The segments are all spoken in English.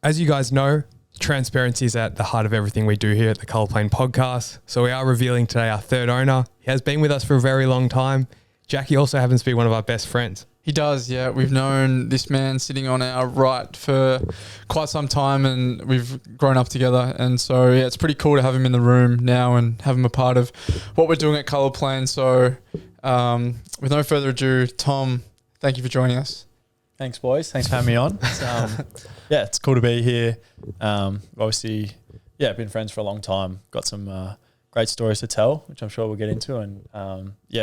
as you guys know, transparency is at the heart of everything we do here at the Colour Plane podcast. So we are revealing today our third owner. He has been with us for a very long time. Jackie also happens to be one of our best friends. He does, yeah. We've known this man sitting on our right for quite some time, and we've grown up together. And so, yeah, it's pretty cool to have him in the room now and have him a part of what we're doing at Colour Plane. So, with no further ado, Tom, thank you for joining us. Thanks, boys. Thanks for having me on. It's cool to be here. Obviously, been friends for a long time. Got some great stories to tell, which I'm sure we'll get into, and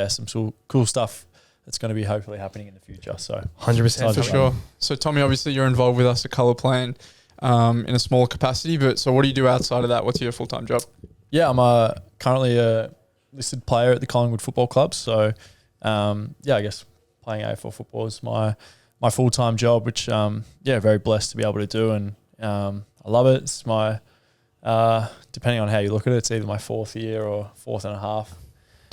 some cool stuff that's going to be hopefully happening in the future. So 100% for sure. So Tommy, obviously you're involved with us at Colour Plane in a small capacity, but so what do you do outside of that? What's your full-time job? Yeah, I'm currently a listed player at the Collingwood Football Club. So I guess playing AFL football is my full-time job, which very blessed to be able to do, and I love it. It's my depending on how you look at it, it's either my fourth year or fourth and a half.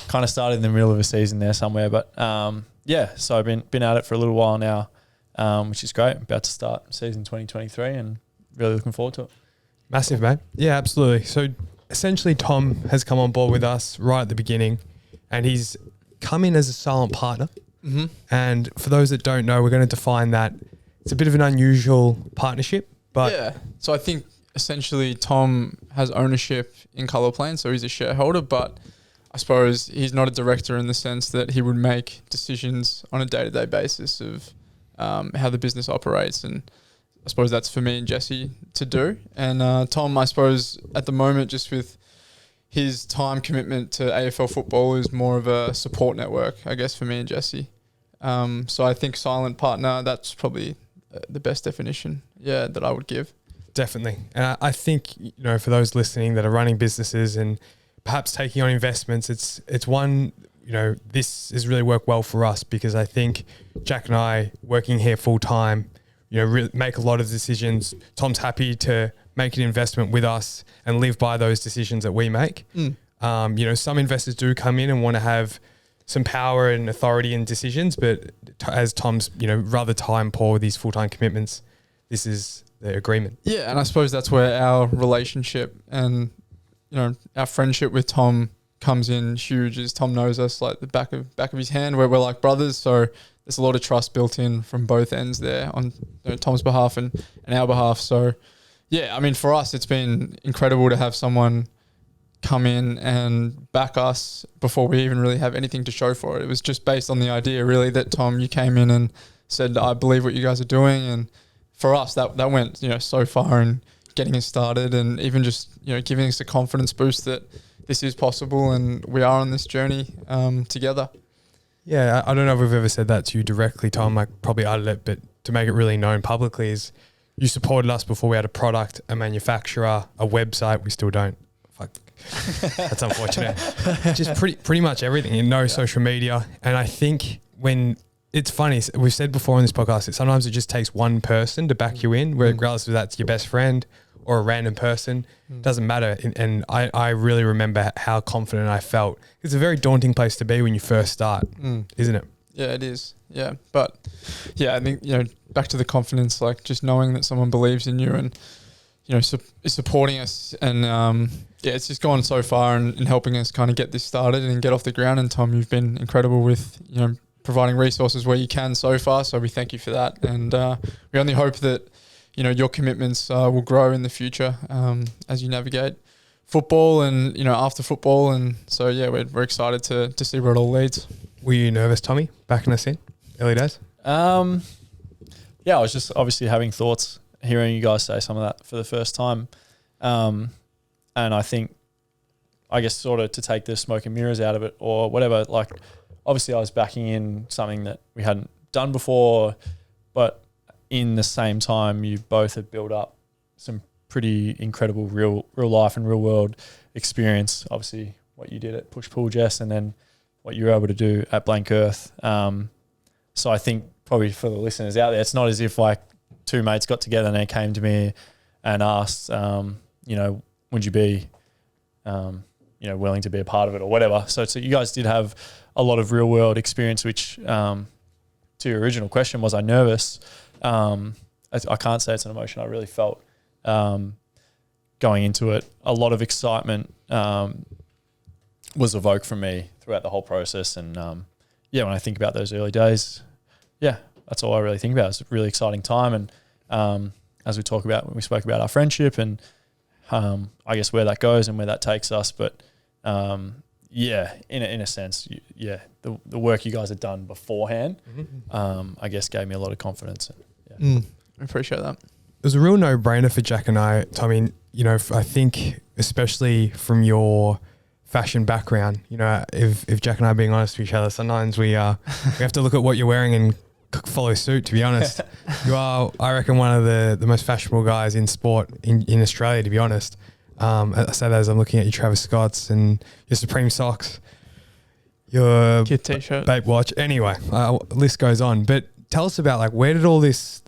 Kind of started in the middle of a season there somewhere, but so I've been at it for a little while now, which is great. About to start season 2023 and really looking forward to it. Massive, mate. Yeah, absolutely. So essentially Tom has come on board with us right at the beginning, and he's come in as a silent partner. Mm-hmm. And for those that don't know, we're going to define that it's a bit of an unusual partnership. But yeah, so I think essentially Tom has ownership in Colour Plane, so he's a shareholder, but I suppose he's not a director in the sense that he would make decisions on a day-to-day basis of how the business operates. And I suppose that's for me and Jesse to do. And Tom, I suppose at the moment, just with his time commitment to AFL football, is more of a support network, I guess, for me and Jesse. So I think silent partner, that's probably the best definition, that I would give. Definitely. And I think, for those listening that are running businesses and perhaps taking on investments, it's one, this has really worked well for us, because I think Jack and I working here full time, really make a lot of decisions. Tom's happy to make an investment with us and live by those decisions that we make. Some investors do come in and want to have some power and authority in decisions, but as Tom's, rather time poor with his full-time commitments, this is the agreement. Yeah, and I suppose that's where our relationship and our friendship with Tom comes in huge, as Tom knows us like the back of his hand, where we're like brothers. So there's a lot of trust built in from both ends there on Tom's behalf and our behalf. So yeah, I mean, for us, it's been incredible to have someone come in and back us before we even really have anything to show for it. It was just based on the idea really that Tom, you came in and said, I believe what you guys are doing. And for us, that went, so far in getting us started, and even just, giving us a confidence boost that this is possible and we are on this journey together. Yeah, I don't know if we've ever said that to you directly, Tom. I probably uttered it, but to make it really known publicly is you supported us before we had a product, a manufacturer, a website. We still don't. Fuck. That's unfortunate. Just pretty much everything, social media. And I think when it's funny, we've said before on this podcast that sometimes it just takes one person to back you in, regardless if that's your best friend or a random person, doesn't matter. And I really remember how confident I felt. It's a very daunting place to be when you first start, isn't it? Yeah, it is. Yeah. But yeah, I think, back to the confidence, like just knowing that someone believes in you and, is supporting us. And it's just gone so far in helping us kind of get this started and get off the ground. And Tom, you've been incredible with, providing resources where you can so far. So we thank you for that. And we only hope that, your commitments will grow in the future as you navigate football and, after football. And so, yeah, we're excited to see where it all leads. Were you nervous, Tommy, backing us in early days? I was just obviously having thoughts, hearing you guys say some of that for the first time. And I think, I guess sort of to take the smoke and mirrors out of it or whatever, like obviously I was backing in something that we hadn't done before, but in the same time, you both had built up some pretty incredible real life and real world experience. Obviously what you did at Push Pull Jess, and then what you were able to do at Blank Earth. So I think probably for the listeners out there, it's not as if like two mates got together and they came to me and asked, would you be, willing to be a part of it or whatever. So you guys did have a lot of real world experience, which to your original question, was I nervous? I can't say it's an emotion I really felt going into it, a lot of excitement was evoked from me throughout the whole process. And when I think about those early days, that's all I really think about. It's a really exciting time. And as we spoke about our friendship and I guess where that goes and where that takes us. But in a sense, the work you guys had done beforehand, I guess gave me a lot of confidence. I appreciate that. It was a real no-brainer for Jack and I, Tommy. I think especially from your fashion background, if Jack and I are being honest with each other, sometimes we have to look at what you're wearing and follow suit, to be honest. You are, I reckon, one of the most fashionable guys in sport in Australia, to be honest. I say that as I'm looking at your Travis Scotts and your Supreme socks, your Kid t-shirt, Bape watch. Anyway, list goes on. But tell us about where did all this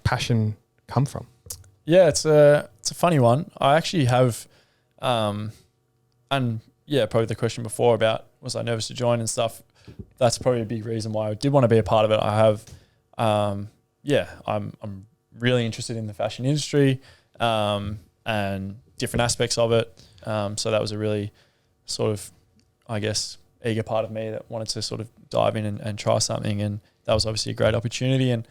passion come from? Yeah, it's a funny one. I actually have, probably the question before about was I nervous to join and stuff. That's probably a big reason why I did want to be a part of it. I have, I'm really interested in the fashion industry and different aspects of it. So that was a really sort of, I guess, eager part of me that wanted to sort of dive in and try something. And that was obviously a great opportunity. And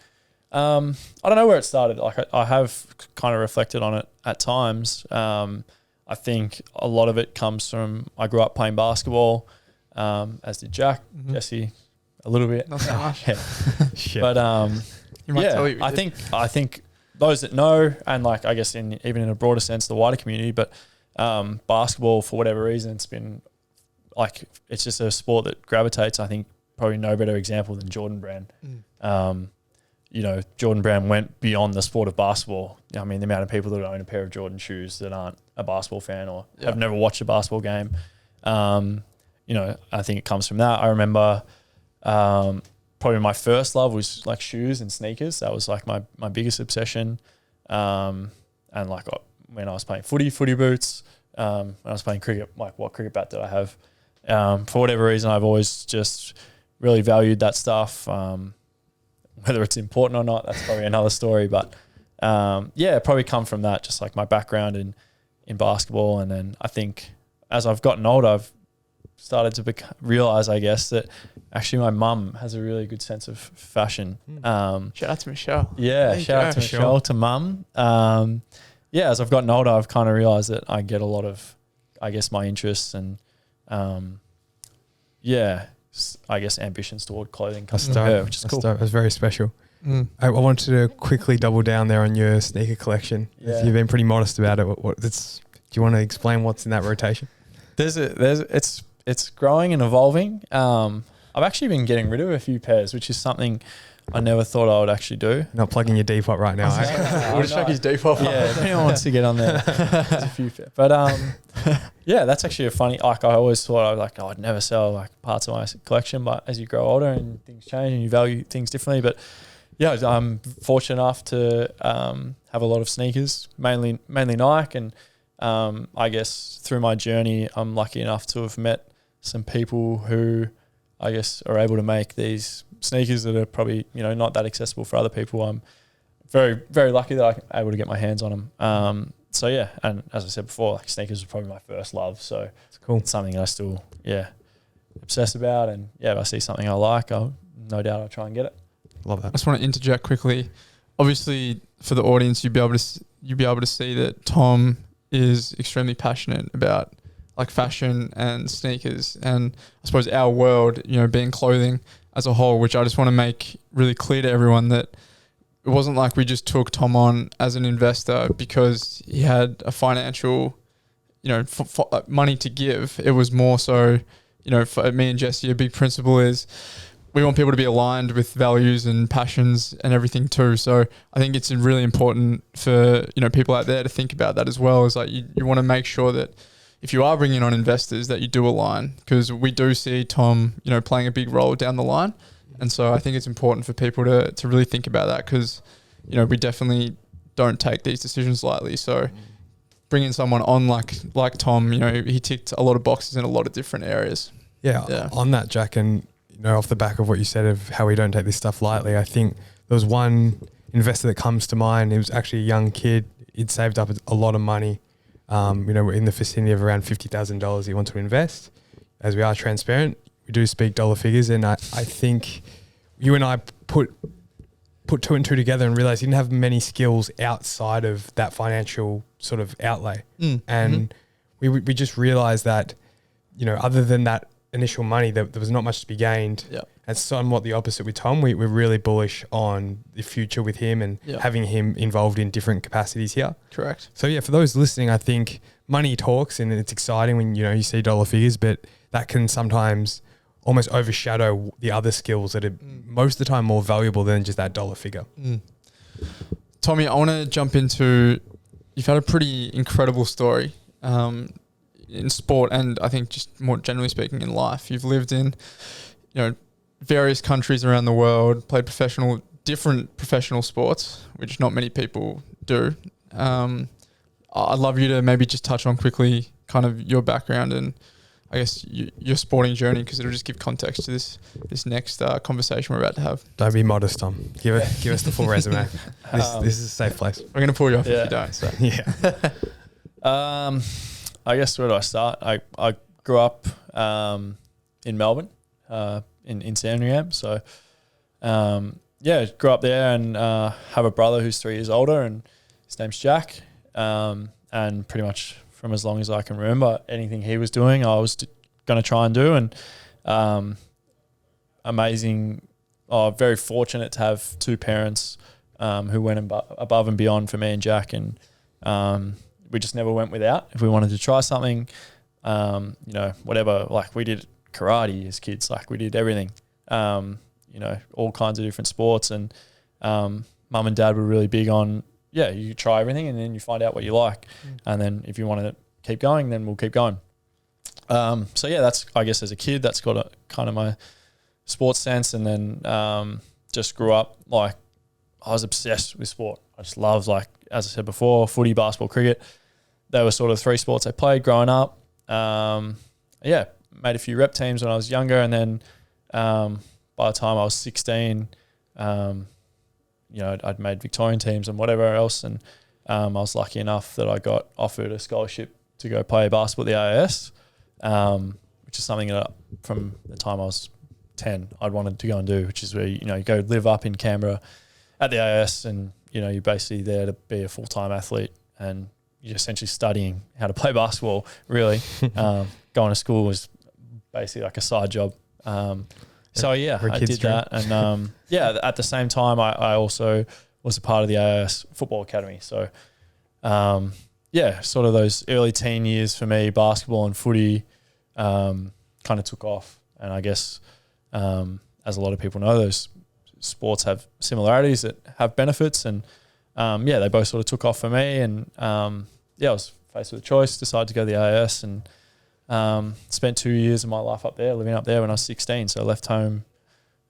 I don't know where it started. I have kind of reflected on it at times. I think a lot of it comes from, I grew up playing basketball, as did Jack, Jesse, a little bit. Not so much. Shit. But You might tell you. I think those that know, and I guess even in a broader sense, the wider community, but basketball, for whatever reason, it's been it's just a sport that gravitates. I think probably no better example than Jordan Brand. Jordan Brand went beyond the sport of basketball. I mean, the amount of people that own a pair of Jordan shoes that aren't a basketball fan or have never watched a basketball game. I think it comes from that. I remember probably my first love was shoes and sneakers. That was my biggest obsession. And when I was playing footy boots, when I was playing cricket, what cricket bat did I have? For whatever reason, I've always just really valued that stuff. Whether it's important or not, that's probably another story. But probably come from that, just my background in basketball. And then I think as I've gotten older, I've started to realize, I guess, that actually my mum has a really good sense of fashion. Shout out to Michelle. Yeah, shout out to Michelle, to mum. As I've gotten older, I've kind of realized that I get a lot of, I guess, my interests and, I guess, ambitions toward clothing comes from her, which is cool. That's very special. I wanted to quickly double down there on your sneaker collection. Yeah. You've been pretty modest about it. Do you want to explain what's in that rotation? It's growing and evolving. I've actually been getting rid of a few pairs, which is something I never thought I would actually do. You're not plugging your Depop right now, eh? We'll just check his Depop. Yeah, if anyone wants to get on there, there's a few pairs. But that's actually a funny. I always thought I'd never sell parts of my collection, but as you grow older and things change and you value things differently. But I'm fortunate enough to have a lot of sneakers, mainly Nike, and I guess through my journey, I'm lucky enough to have met some people who I guess are able to make these sneakers that are probably, not that accessible for other people. I'm very, very lucky that I'm able to get my hands on them. And as I said before, sneakers were probably my first love. So it's cool. It's something I still, obsess about. And if I see something I like, no doubt I'll try and get it. Love that. I just want to interject quickly. Obviously, for the audience, you'll be able to see that Tom is extremely passionate about fashion and sneakers, and I suppose our world, being clothing as a whole, which I just want to make really clear to everyone that it wasn't like we just took Tom on as an investor because he had a financial, money to give. It was more so, for me and Jesse, a big principle is we want people to be aligned with values and passions and everything too. So I think it's really important for, people out there to think about that as well. Is you want to make sure that if you are bringing on investors that you do align, because we do see Tom, playing a big role down the line. And so I think it's important for people to really think about that because, we definitely don't take these decisions lightly. So bringing someone on like Tom, he ticked a lot of boxes in a lot of different areas. Yeah. On that, Jack, and off the back of what you said of how we don't take this stuff lightly, I think there was one investor that comes to mind. He was actually a young kid. he'd saved up a lot of money. In the vicinity of around $50,000 he wanted to invest. As we are transparent, we do speak dollar figures, and I think you and I put two and two together and realized he didn't have many skills outside of that financial sort of outlay. And we just realized that, other than that initial money, there was not much to be gained. Yeah. And somewhat the opposite with Tom. We're really bullish on the future with him and having him involved in different capacities here. Correct. So yeah, for those listening, I think money talks, and it's exciting when, you see dollar figures, but that can sometimes almost overshadow the other skills that are most of the time more valuable than just that dollar figure. Tommy, I want to jump into, you've had a pretty incredible story in sport, and I think just more generally speaking in life. You've lived in, various countries around the world, played different professional sports, which not many people do. I'd love you to maybe just touch on quickly kind of your background and I guess your sporting journey, because it'll just give context to this next conversation we're about to have. Don't be modest, Tom. Give us the full resume. This is a safe place. I'm going to pull you off if you don't. So. Yeah. I guess where do I start? I grew up in Melbourne, in Sandringham. So, grew up there and have a brother who's 3 years older, and his name's Jack. And pretty much from as long as I can remember, anything he was doing, I was going to try and do. And very fortunate to have two parents who went above and beyond for me and Jack. And we just never went without. If we wanted to try something, whatever, like we did karate as kids, like we did everything, all kinds of different sports. And mum and dad were really big on, you try everything and then you find out what you like. And then if you want to keep going, then we'll keep going. That's, I guess as a kid, that's got a kind of my sports sense. And then just grew up, like I was obsessed with sport. I just loved, like, as I said before, footy, basketball, cricket. They were sort of 3 sports I played growing up. Made a few rep teams when I was younger. And then by the time I was 16, I'd made Victorian teams and whatever else. And I was lucky enough that I got offered a scholarship to go play basketball at the AIS, which is something that from the time I was 10, I'd wanted to go and do, which is where, you go live up in Canberra at the AIS and, you're basically there to be a full-time athlete and you're essentially studying how to play basketball, really. Going to school was basically like a side job. I did that. And at the same time, I also was a part of the AIS Football Academy. So, sort of those early teen years for me, basketball and footy kind of took off. And I guess, as a lot of people know, those sports have similarities that have benefits. And, they both sort of took off for me. And, I was faced with a choice, decided to go to the AIS and spent 2 years of my life living up there when I was 16. So I left home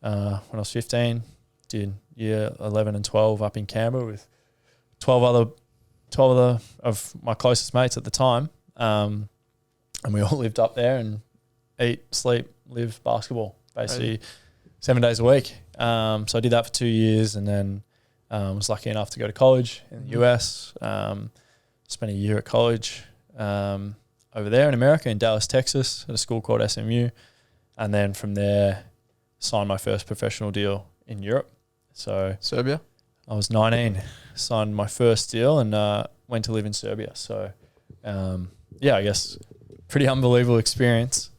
when I was 15, did year 11 and 12 up in Canberra with 12 other of my closest mates at the time. And we all lived up there and eat, sleep, live basketball, basically 7 days a week. So I did that for 2 years and then was lucky enough to go to college in the US. Spent a year at college over there in America, in Dallas, Texas, at a school called SMU. And then from there, signed my first professional deal in Europe. So Serbia? I was 19, signed my first deal and went to live in Serbia. So, I guess pretty unbelievable experience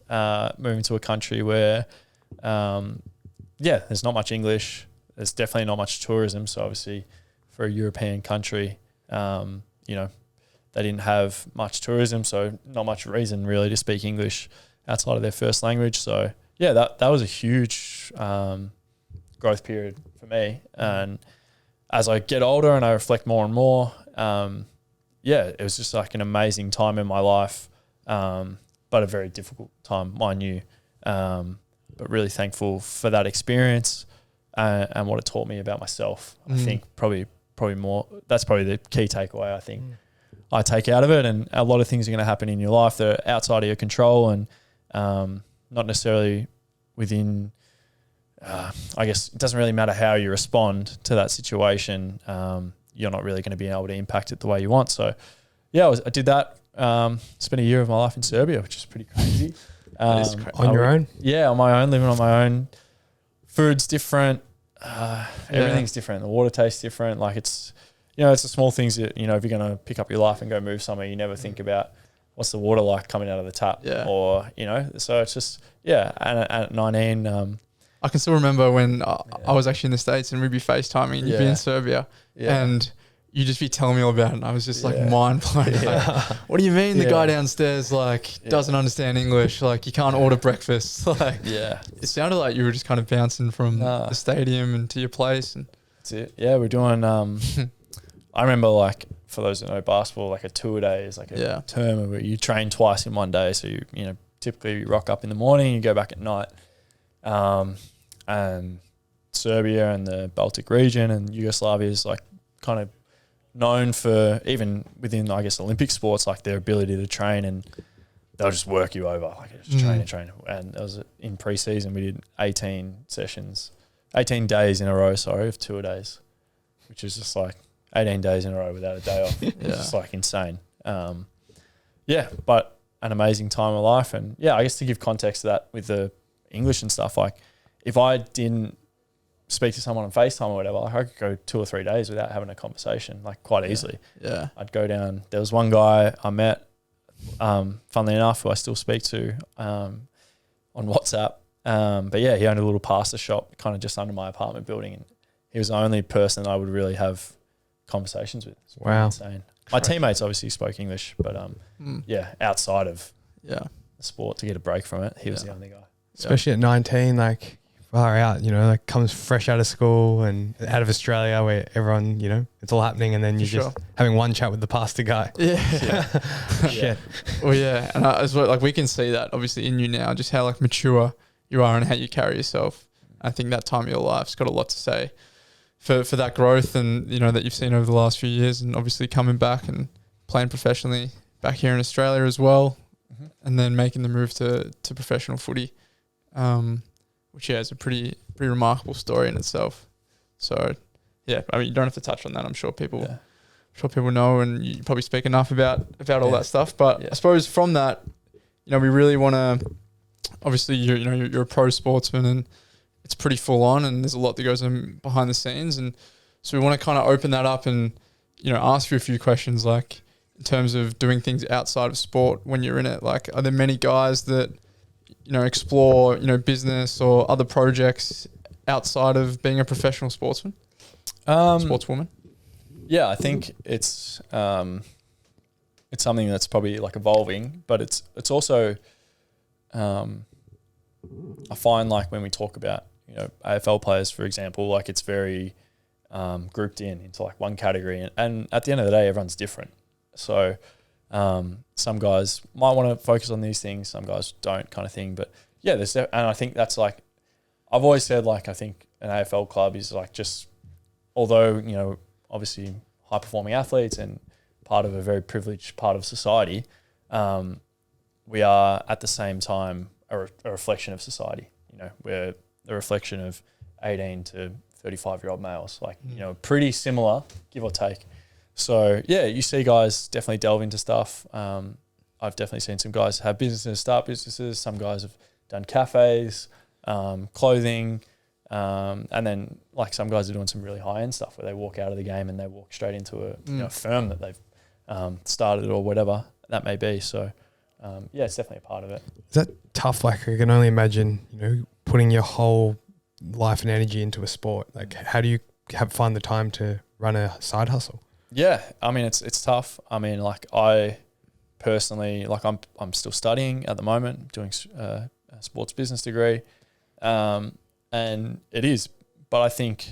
moving to a country where, there's not much English. There's definitely not much tourism. So obviously for a European country, they didn't have much tourism, so not much reason really to speak English outside of their first language. So that was a huge growth period for me. And as I get older and I reflect more and more, it was just like an amazing time in my life, but a very difficult time, mind you. But really thankful for that experience and what it taught me about myself. I think probably more, that's probably the key takeaway I think I take out of it. And a lot of things are going to happen in your life that are outside of your control and not necessarily within, I guess it doesn't really matter how you respond to that situation. you're not really going to be able to impact it the way you want. So yeah, I did that. Spent a year of my life in Serbia, which is pretty crazy. On your own? Yeah, on my own, living on my own. Food's different. Everything's different. The water tastes different. Like it's the small things that, if you're going to pick up your life and go move somewhere, you never think about what's the water like coming out of the tap, or, so it's just, and at 19, I can still remember when I was actually in the States and we'd be FaceTiming and you'd be in Serbia and you'd just be telling me all about it. And I was just like mind blown. Like, what do you mean the guy downstairs doesn't understand English? Like you can't order breakfast. Like it sounded like you were just kind of bouncing from the stadium and to your place. And that's it. Yeah, we're doing. I remember like for those that know basketball, like a 2-a-day is like a term where you train twice in one day. So you typically you rock up in the morning, you go back at night. And Serbia and the Baltic region and Yugoslavia is like kind of known for, even within, I guess, Olympic sports, like their ability to train, and they'll just work you over, like just train. And it was in pre-season, we did 18 days in a row, of 2-a-days, which is just like 18 days in a row without a day off. It's just like insane. But an amazing time of life. And I guess to give context to that with the English and stuff, like if I didn't speak to someone on FaceTime or whatever, like I could go 2 or 3 days without having a conversation, like quite easily. Yeah. I'd go down. There was one guy I met, funnily enough, who I still speak to on WhatsApp. But he owned a little pasta shop kind of just under my apartment building, and he was the only person I would really have conversations with. It's insane. My teammates obviously spoke English, but outside of the sport, to get a break from it, he was the only guy. Especially at 19, like far out, like comes fresh out of school and out of Australia where everyone, it's all happening, and then you're just having one chat with the pasta guy. Shit. Well, and as well, like we can see that obviously in you now, just how like mature you are and how you carry yourself. I think that time of your life's got a lot to say for that growth and, that you've seen over the last few years, and obviously coming back and playing professionally back here in Australia as well, and then making the move to professional footy. Which is a pretty remarkable story in itself. So, I mean, you don't have to touch on that. I'm sure people know, and you probably speak enough about all that stuff. But I suppose from that, we really want to. Obviously, you're a pro sportsman, and it's pretty full on, and there's a lot that goes on behind the scenes, and so we want to kind of open that up and ask you a few questions, like in terms of doing things outside of sport when you're in it. Like, are there many guys that explore, business or other projects outside of being a professional sportsman, sportswoman? Yeah, I think it's something that's probably like evolving, but it's also, I find like when we talk about, AFL players, for example, like it's very grouped into like one category, and at the end of the day, everyone's different. So, some guys might want to focus on these things, some guys don't, kind of thing. But and I think that's like, I've always said, like, I think an AFL club is like just, although, obviously high performing athletes and part of a very privileged part of society, we are at the same time a reflection of society. We're a reflection of 18 to 35-year-old males, like, pretty similar, give or take. So, you see guys definitely delve into stuff. I've definitely seen some guys have businesses, start businesses. Some guys have done cafes, clothing, and then like some guys are doing some really high-end stuff where they walk out of the game and they walk straight into a firm that they've started or whatever that may be. So, it's definitely a part of it. Is that tough? Like, I can only imagine, putting your whole life and energy into a sport. Like, how do you find the time to run a side hustle? Yeah, I mean, it's tough. I mean, like I personally, like I'm still studying at the moment, doing a sports business degree, and it is. But I think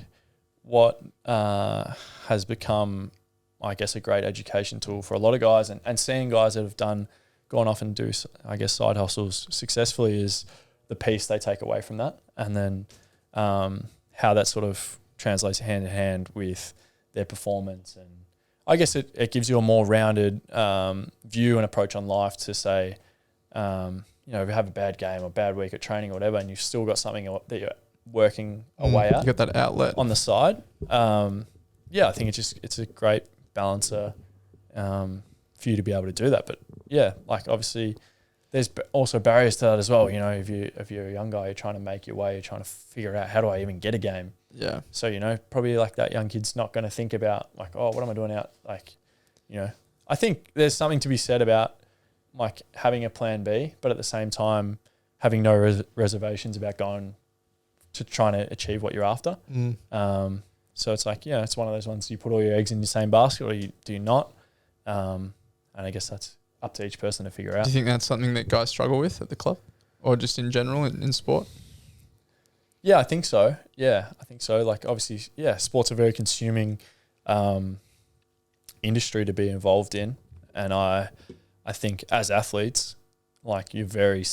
what has become, I guess, a great education tool for a lot of guys, and seeing guys that have gone off and do, I guess, side hustles successfully is the piece they take away from that, and then how that sort of translates hand in hand with their performance. And I guess it gives you a more rounded view and approach on life to say, if you have a bad game or bad week at training or whatever, and you've still got something that you're working away at. You got that outlet on the side. I think it's a great balancer for you to be able to do that. But yeah, like obviously there's also barriers to that as well. You know, if you're a young guy, you're trying to make your way, you're trying to figure out how do I even get a game. Yeah. So, you know, probably like that young kid's not going to think about like, oh, what am I doing out? Like, you know, I think there's something to be said about like having a plan B, but at the same time having no reservations about going to trying to achieve what you're after. So it's like, yeah, it's one of those ones you put all your eggs in the same basket or do you not? And I guess that's up to each person to figure out. Do you think that's something that guys struggle with at the club or just in general in sport? Yeah, I think so. Yeah, I think so. Like obviously, yeah, sport's a very consuming industry to be involved in. And I think as athletes, like we're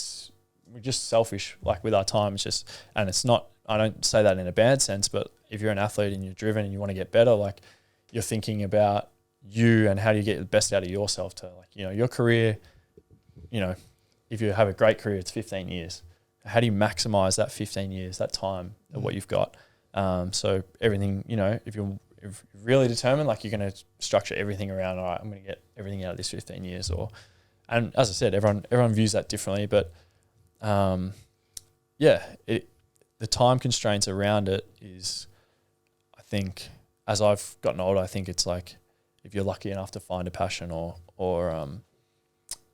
just selfish, like with our time. It's just, and it's not, I don't say that in a bad sense, but if you're an athlete and you're driven and you want to get better, like you're thinking about you and how do you get the best out of yourself to like, you know, your career, you know, if you have a great career, it's 15 years. How do you maximize that 15 years, that time of what you've got? So everything, you know, if you're really determined, like you're going to structure everything around, all right, I'm going to get everything out of this 15 years and as I said, everyone views that differently, but the time constraints around it is, I think, as I've gotten older, I think it's like if you're lucky enough to find a passion or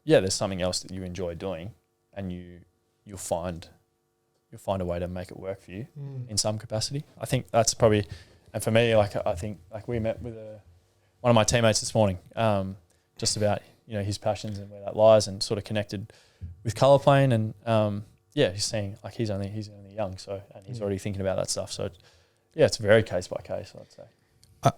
there's something else that you enjoy doing, and you'll find a way to make it work for you in some capacity. I think that's probably, and for me, like I think like we met with one of my teammates this morning, just about, you know, his passions and where that lies, and sort of connected with colour playing, and he's saying like he's only young, so, and he's already thinking about that stuff. So it's very case by case, I'd say.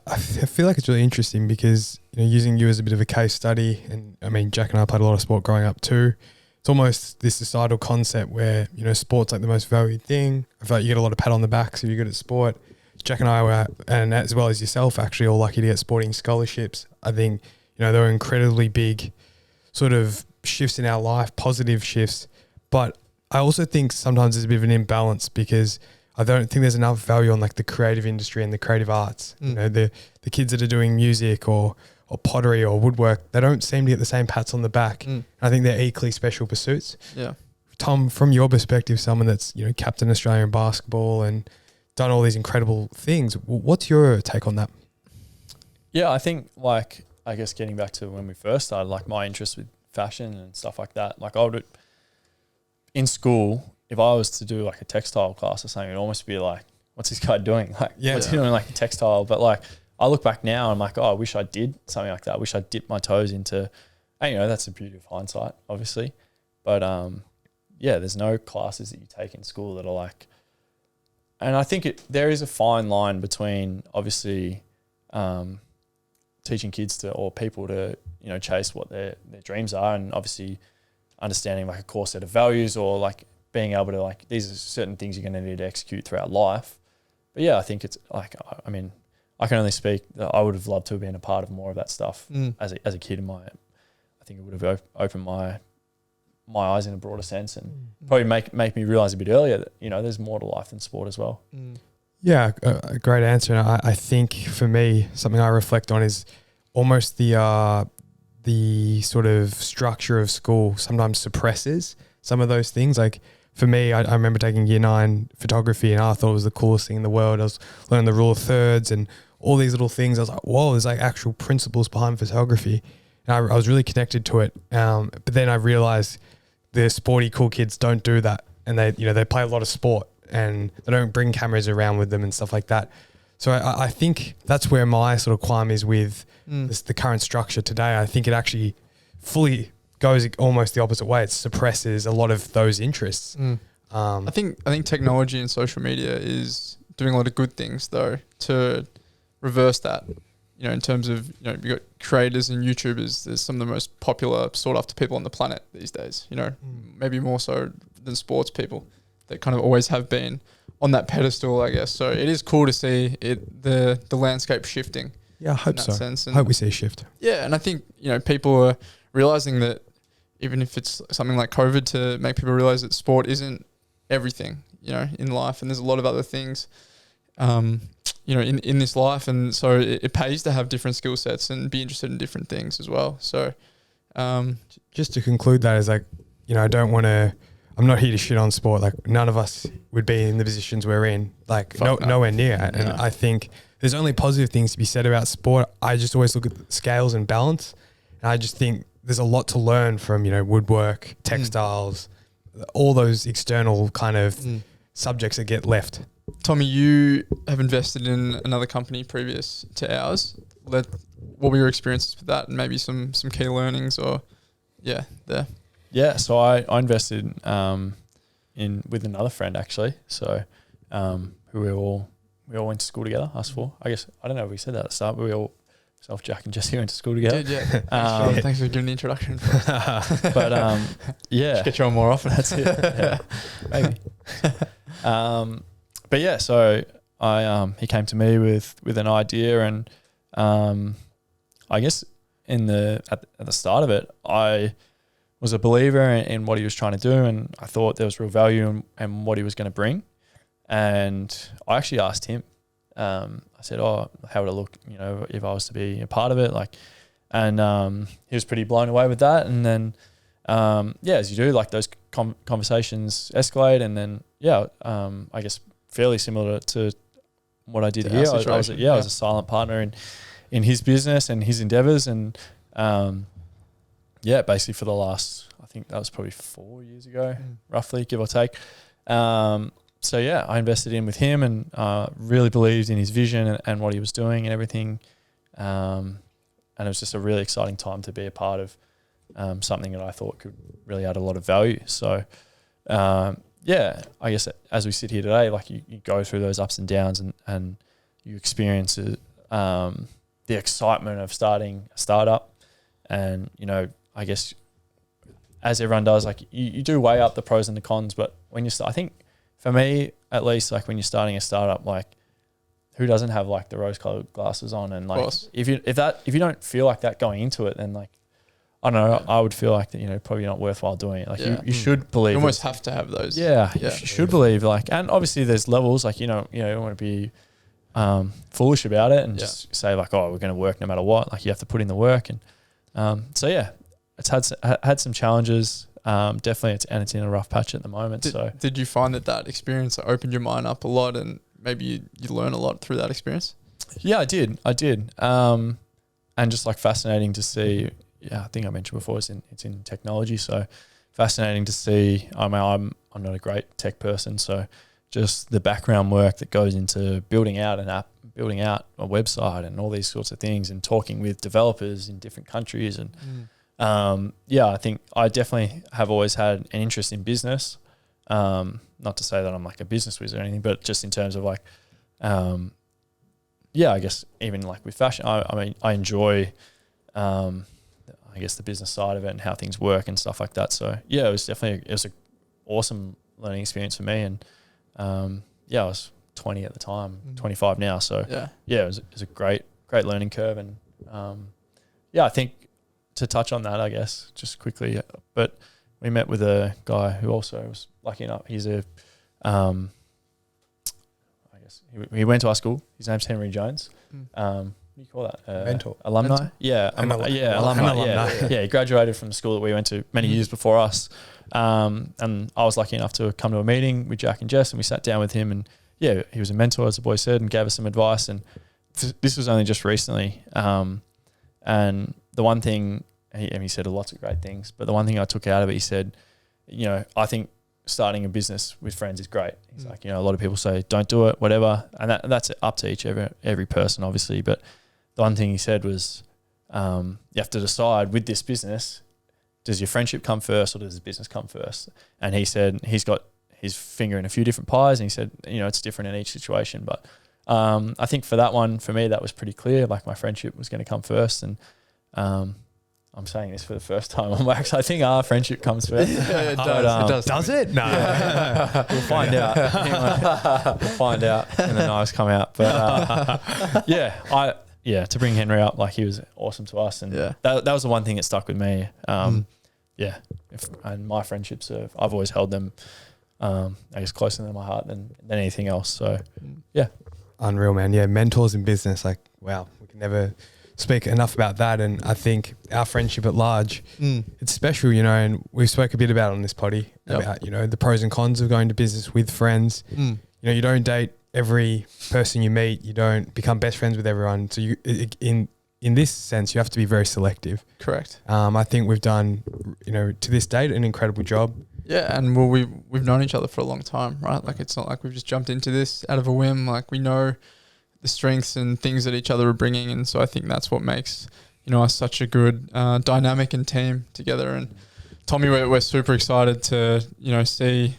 I feel like it's really interesting because, you know, using you as a bit of a case study, and I mean, Jack and I played a lot of sport growing up too. It's almost this societal concept where, you know, sport's like the most valued thing. I feel like you get a lot of pat on the back if you're good at sport. Jack and I were, and as well as yourself, actually all lucky to get sporting scholarships. I think, you know, there were incredibly big sort of shifts in our life, positive shifts. But I also think sometimes there's a bit of an imbalance because I don't think there's enough value on like the creative industry and the creative arts. You know, the kids that are doing music or pottery or woodwork, they don't seem to get the same pats on the back. I think they're equally special pursuits. Yeah. Tom, from your perspective, someone that's, you know, captain Australian basketball and done all these incredible things, what's your take on that? Yeah, I think like, I guess getting back to when we first started, like my interest with fashion and stuff like that, like I would, in school, if I was to do like a textile class or something, it'd almost be like, what's this guy doing? Like, what's he doing like a textile? But like, I look back now and I'm like, oh, I wish I did something like that. I wish I dipped my toes into, and you know, that's the beauty of hindsight, obviously. But there's no classes that you take in school that are like, and I think there is a fine line between obviously teaching kids to, or people to, you know, chase what their dreams are, and obviously understanding like a core set of values, or like being able to like, these are certain things you're going to need to execute throughout life. But yeah, I think it's like, I mean, I can only speak that I would have loved to have been a part of more of that stuff as a kid. I think it would have opened my eyes in a broader sense, and probably make me realize a bit earlier that, you know, there's more to life than sport as well. Yeah, a great answer. And I think for me, something I reflect on is almost the sort of structure of school sometimes suppresses some of those things. Like for me, I remember taking year 9 photography, and I thought it was the coolest thing in the world. I was learning the rule of thirds and all these little things. I was like, whoa, there's like actual principles behind photography. And I was really connected to it. But then I realized the sporty cool kids don't do that. And they play a lot of sport and they don't bring cameras around with them and stuff like that. So I think that's where my sort of qualm is with the current structure today. I think it actually fully goes almost the opposite way. It suppresses a lot of those interests. I think technology and social media is doing a lot of good things though to reverse that. You know, in terms of, you know, you've got creators and YouTubers, there's some of the most popular, sought after people on the planet these days, you know, maybe more so than sports people that kind of always have been on that pedestal, I guess. So it is cool to see the landscape shifting. Yeah, I hope so. Sense. I hope we see a shift. Yeah, and I think, you know, people are realizing that even if it's something like COVID, to make people realize that sport isn't everything, you know, in life, and there's a lot of other things. in this life. And so it pays to have different skill sets and be interested in different things as well. So, just to conclude that is like, I don't want to, I'm not here to shit on sport. Like none of us would be in the positions we're in, like nowhere near. And I think there's only positive things to be said about sport. I just always look at scales and balance. And I just think there's a lot to learn from, woodwork, textiles, all those external kind of subjects that get left. Tommy, you have invested in another company previous to ours. What were your experiences with that, and maybe some key learnings there? Yeah, so I invested in with another friend actually. So who we all went to school together, us four. I guess I don't know if we said that at the start, but we all, myself, Jack and Jesse, went to school together. Thanks for giving the introduction. But yeah, just get you on more often. That's it. Yeah, maybe. But yeah, so he came to me with an idea, and I guess at the start of it, I was a believer in what he was trying to do, and I thought there was real value in what he was going to bring. And I actually asked him. I said, "Oh, how would it look, if I was to be a part of it?" And he was pretty blown away with that. And then, as you do, like those conversations escalate, and then I guess fairly similar to what I did here. I was a silent partner in his business and his endeavors, and basically for the last, I think that was probably 4 years ago, roughly, give or take. I invested in with him, and really believed in his vision and what he was doing and everything. And it was just a really exciting time to be a part of something that I thought could really add a lot of value. So, I guess as we sit here today, like you go through those ups and downs, and you experience the excitement of starting a startup. And, I guess as everyone does, like you do weigh up the pros and the cons, but when you start, I think for me, at least, like when you're starting a startup, like who doesn't have like the rose-colored glasses on? And like, if you don't feel like that going into it, then like, I don't know, I would feel like that, probably not worthwhile doing it. Like you should believe. You almost have to have those. You should believe, like, and obviously there's levels, like, you don't want to be foolish about it and just say like, oh, we're going to work no matter what. Like you have to put in the work. And it's had some challenges. Definitely, it's in a rough patch at the moment. Did you find that experience opened your mind up a lot, and maybe you learn a lot through that experience? Yeah, I did. And just like fascinating to see. Yeah, I think I mentioned before, it's in technology, so fascinating to see. I mean, I'm not a great tech person, so just the background work that goes into building out an app, building out a website, and all these sorts of things, and talking with developers in different countries, and I think I definitely have always had an interest in business. Not to say that I'm like a business wizard or anything, but just in terms of like, I guess even like with fashion, I mean, I enjoy, I guess the business side of it and how things work and stuff like that. So it was definitely, it was an awesome learning experience for me. And I was 20 at the time, 25 now. So it was a great learning curve. And I think to touch on that, I guess just quickly, but we met with a guy who also was lucky enough. He's he went to our school. His name's Henry Jones. What do you call that? Mentor. Alumni? Mentor. Alumni. Yeah, he graduated from the school that we went to many years before us. And I was lucky enough to come to a meeting with Jack and Jess, and we sat down with him, and he was a mentor, as the boy said, and gave us some advice. And this was only just recently. And the one thing, he said lots of great things, but the one thing I took out of it, he said, I think starting a business with friends is great. He's like, a lot of people say, don't do it, whatever. And that's up to every person, obviously. But the one thing he said was, you have to decide with this business, does your friendship come first or does the business come first? And he said he's got his finger in a few different pies, and he said, it's different in each situation. But I think for that one, for me, that was pretty clear. Like my friendship was going to come first. And I'm saying this for the first time on wax. I think our friendship comes first. It does. Does it? No. We'll find out. Anyway, we'll find out when the knives come out. But to bring Henry up, like he was awesome to us, and that was the one thing that stuck with me. And my friendships, I've always held them, I guess, closer to my heart than anything else. So Unreal, man. Yeah, mentors in business. Like, wow, we can never speak enough about that. And I think our friendship at large, it's special, you know, and we spoke a bit about it on this potty about, you know, the pros and cons of going to business with friends. You know, you don't date every person you meet. You don't become best friends with everyone. So you, in this sense, you have to be very selective. Correct. I think we've done, you know, to this date, an incredible job. Yeah, and well, we've known each other for a long time, right? Like, it's not like we've just jumped into this out of a whim. Like, we know the strengths and things that each other are bringing, and so I think that's what makes, you know, us such a good dynamic and team together. And Tommy, we're super excited to, you know, see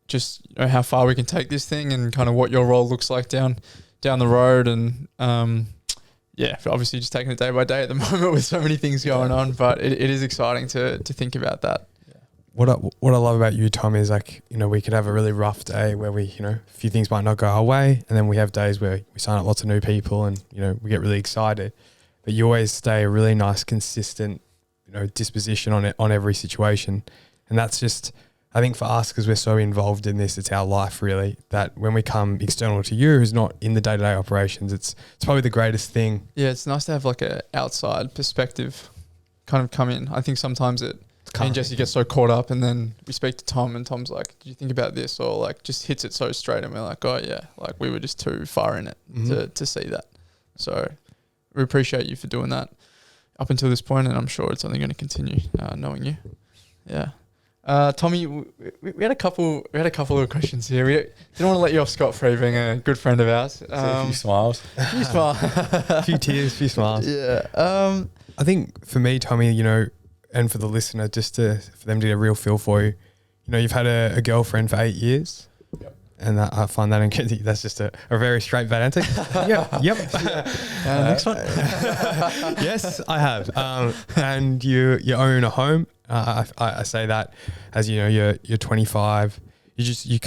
just, you know, how far we can take this thing and kind of what your role looks like down the road. And yeah, obviously just taking it day by day at the moment with so many things going on, but it is exciting to think about that. What I love about you, Tom, is like, you know, we could have a really rough day where we, you know, a few things might not go our way, and then we have days where we sign up lots of new people and, you know, we get really excited. But you always stay a really nice, consistent, you know, disposition on it, on every situation. And that's just, I think for us, because we're so involved in this, it's our life really, that when we come external to you, who's not in the day-to-day operations, it's probably the greatest thing. Yeah, it's nice to have like a outside perspective kind of come in. I think sometimes me and Jesse get so caught up, and then we speak to Tom, and Tom's like, "Do you think about this?" Or like just hits it so straight, and we're like, "Oh yeah," like we were just too far in it to see that. So we appreciate you for doing that up until this point, and I'm sure it's only going to continue knowing you. Yeah. Tommy, we had a couple of questions here. We didn't want to let you off scot-free, being a good friend of ours. A few smiles. A few tears, a few smiles. Yeah. I think for me, Tommy, you know, and for the listener, just for them to get a real feel for you, you know, you've had a girlfriend for 8 years. Yep. And I find that incredible. That's just a very straight bad answer. Yep. Next one. Yes, I have. And you own a home. I say that as, you know, you're 25. You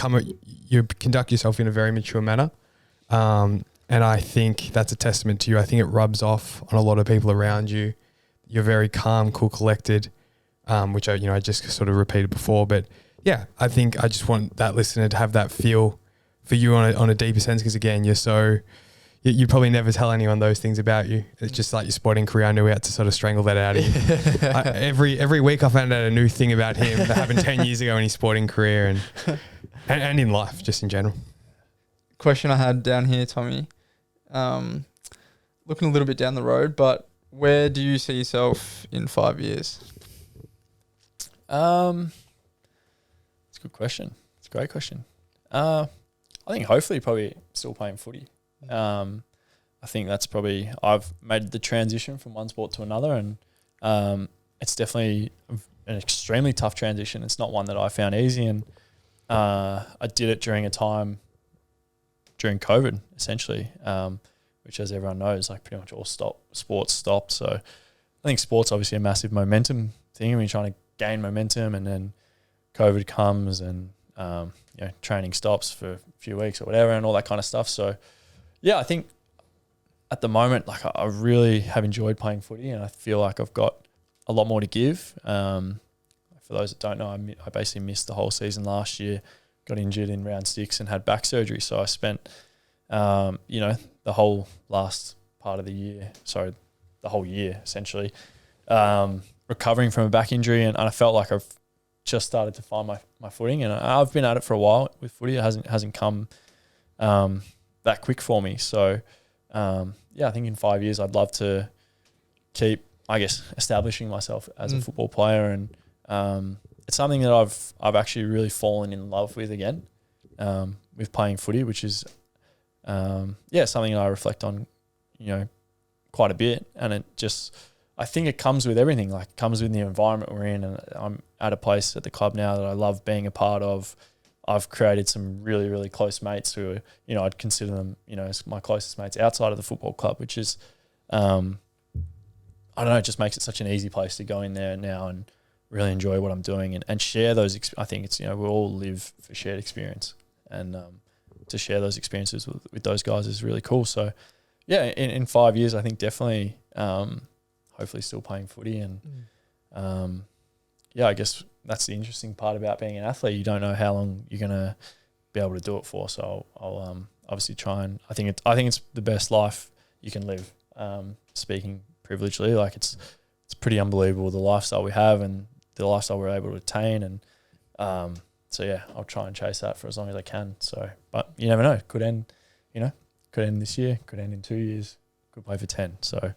conduct yourself in a very mature manner. And I think that's a testament to you. I think it rubs off on a lot of people around you. You're very calm, cool, collected, which I just sort of repeated before. But yeah, I think I just want that listener to have that feel for you on a deeper sense, because again, you'd probably never tell anyone those things about you. It's just like your sporting career. I knew we had to sort of strangle that out of you. Every week I found out a new thing about him that happened 10 years ago in his sporting career and in life, just in general. Question I had down here, Tommy, looking a little bit down the road, but where do you see yourself in 5 years? It's a good question. It's a great question. I think hopefully probably still playing footy. I think that's probably, I've made the transition from one sport to another, and it's definitely an extremely tough transition. It's not one that I found easy, and I did it during a time during COVID, essentially, which, as everyone knows, like pretty much all sports stopped. So I think sports obviously a massive momentum thing, and we're trying to gain momentum, and then COVID comes and training stops for a few weeks or whatever, and all that kind of stuff. So yeah, I think at the moment, like I really have enjoyed playing footy, and I feel like I've got a lot more to give. For those that don't know, I basically missed the whole season last year, got injured in round 6 and had back surgery. So I spent, the whole last part of the year, the whole year essentially, recovering from a back injury, and I felt like I've just started to find my footing, and I've been at it for a while with footy. It hasn't come that quick for me. So I think in 5 years I'd love to keep, I guess, establishing myself as a football player, and it's something that I've actually really fallen in love with again, with playing footy, which is something I reflect on, quite a bit. And I think it comes with everything, like comes with the environment we're in, and I'm at a place at the club now that I love being a part of. I've created some really, really close mates who are, I'd consider them, as my closest mates outside of the football club, which is, I don't know, it just makes it such an easy place to go in there now and really enjoy what I'm doing and share those. I think it's, we all live for shared experience, and to share those experiences with those guys is really cool. So yeah, in 5 years, I think definitely, hopefully still playing footy, and I guess that's the interesting part about being an athlete. You don't know how long you're going to be able to do it for. So I'll obviously try and I think it's the best life you can live. Speaking privilegedly, like it's pretty unbelievable the lifestyle we have and the lifestyle we're able to attain, and so yeah, I'll try and chase that for as long as I can. So, but you never know, could end this year, could end in 2 years, could play for 10. So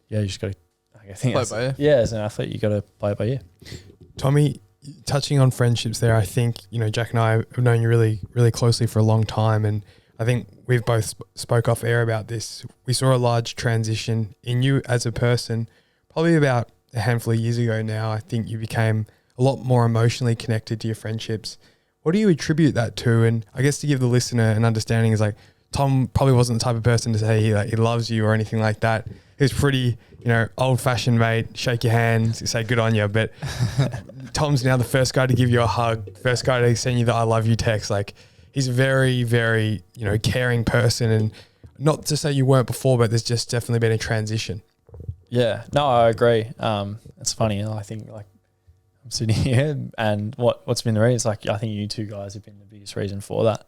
yeah, you just got to, I think Play by ear. yeah, as an athlete you got to play it by ear. Tommy, touching on friendships there, I think, Jack and I have known you really, really closely for a long time, and I think we've both spoke off air about this. We saw a large transition in you as a person, probably about a handful of years ago now. I think you became a lot more emotionally connected to your friendships. What do you attribute that to? And I guess to give the listener an understanding is like, Tom probably wasn't the type of person to say he loves you or anything like that. He was pretty, old fashioned, mate, shake your hands, say good on you. But Tom's now the first guy to give you a hug, first guy to send you the I love you text. Like, he's a very, very, caring person. And not to say you weren't before, but there's just definitely been a transition. Yeah, no, I agree. It's funny. I think like I'm sitting here, and what's been the reason? It's like I think you two guys have been the biggest reason for that.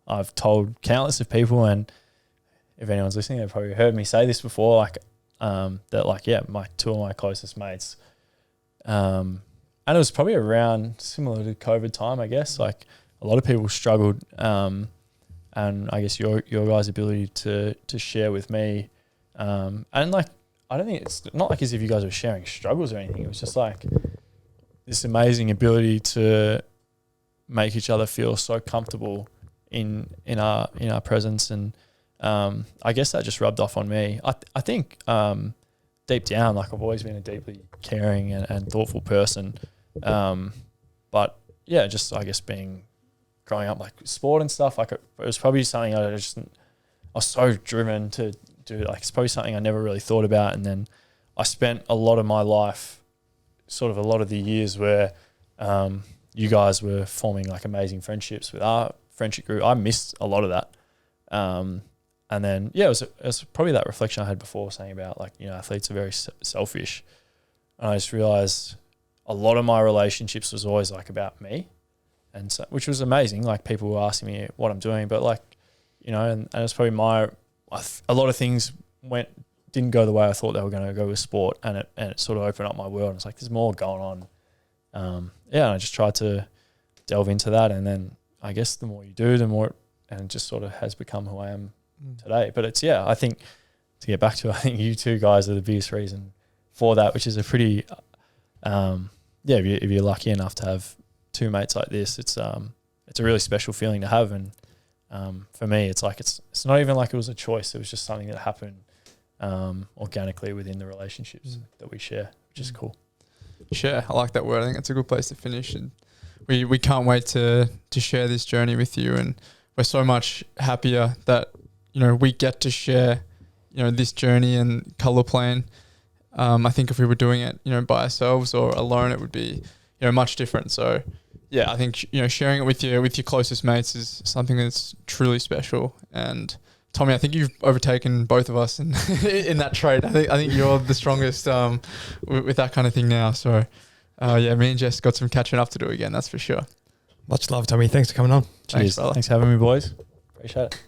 I've told countless of people, and if anyone's listening, they've probably heard me say this before. Like that, like my two of my closest mates, and it was probably around similar to COVID time, I guess. Like a lot of people struggled, and I guess your guys' ability to share with me. And like, I don't think it's not like as if you guys were sharing struggles or anything. It was just like this amazing ability to make each other feel so comfortable in our presence. And, I guess that just rubbed off on me. I think, deep down, like I've always been a deeply caring and thoughtful person. But yeah, just, I guess growing up like sport and stuff, like it was probably something I was so driven to do. Like it's probably something I never really thought about, and then I spent a lot of my life, sort of a lot of the years where you guys were forming like amazing friendships with our friendship group. I missed a lot of that, and then yeah, it was probably that reflection I had before saying about like athletes are very selfish, and I just realized a lot of my relationships was always like about me, and so, which was amazing. Like people were asking me what I'm doing, but like and it's probably a lot of things didn't go the way I thought they were going to go with sport, and it sort of opened up my world. It's like there's more going on. And I just tried to delve into that, and then I guess the more you do, the more, and it just sort of has become who I am today. But it's I think to get back to it, I think you two guys are the biggest reason for that, which is a pretty if you're lucky enough to have two mates like this, it's a really special feeling to have. And for me, it's like it's not even like it was a choice. It was just something that happened organically within the relationships that we share, which is cool. Share, I like that word. I think it's a good place to finish. And we can't wait to share this journey with you. And we're so much happier that we get to share this journey and colour playing. I think if we were doing it by ourselves or alone, it would be much different. So yeah, I think sharing it with your closest mates is something that's truly special. And Tommy, I think you've overtaken both of us in in that trait. I think you're the strongest with that kind of thing now. So yeah, me and Jess got some catching up to do again. That's for sure. Much love, Tommy. Thanks for coming on. Thanks, brother. Thanks for having me, boys. Appreciate it.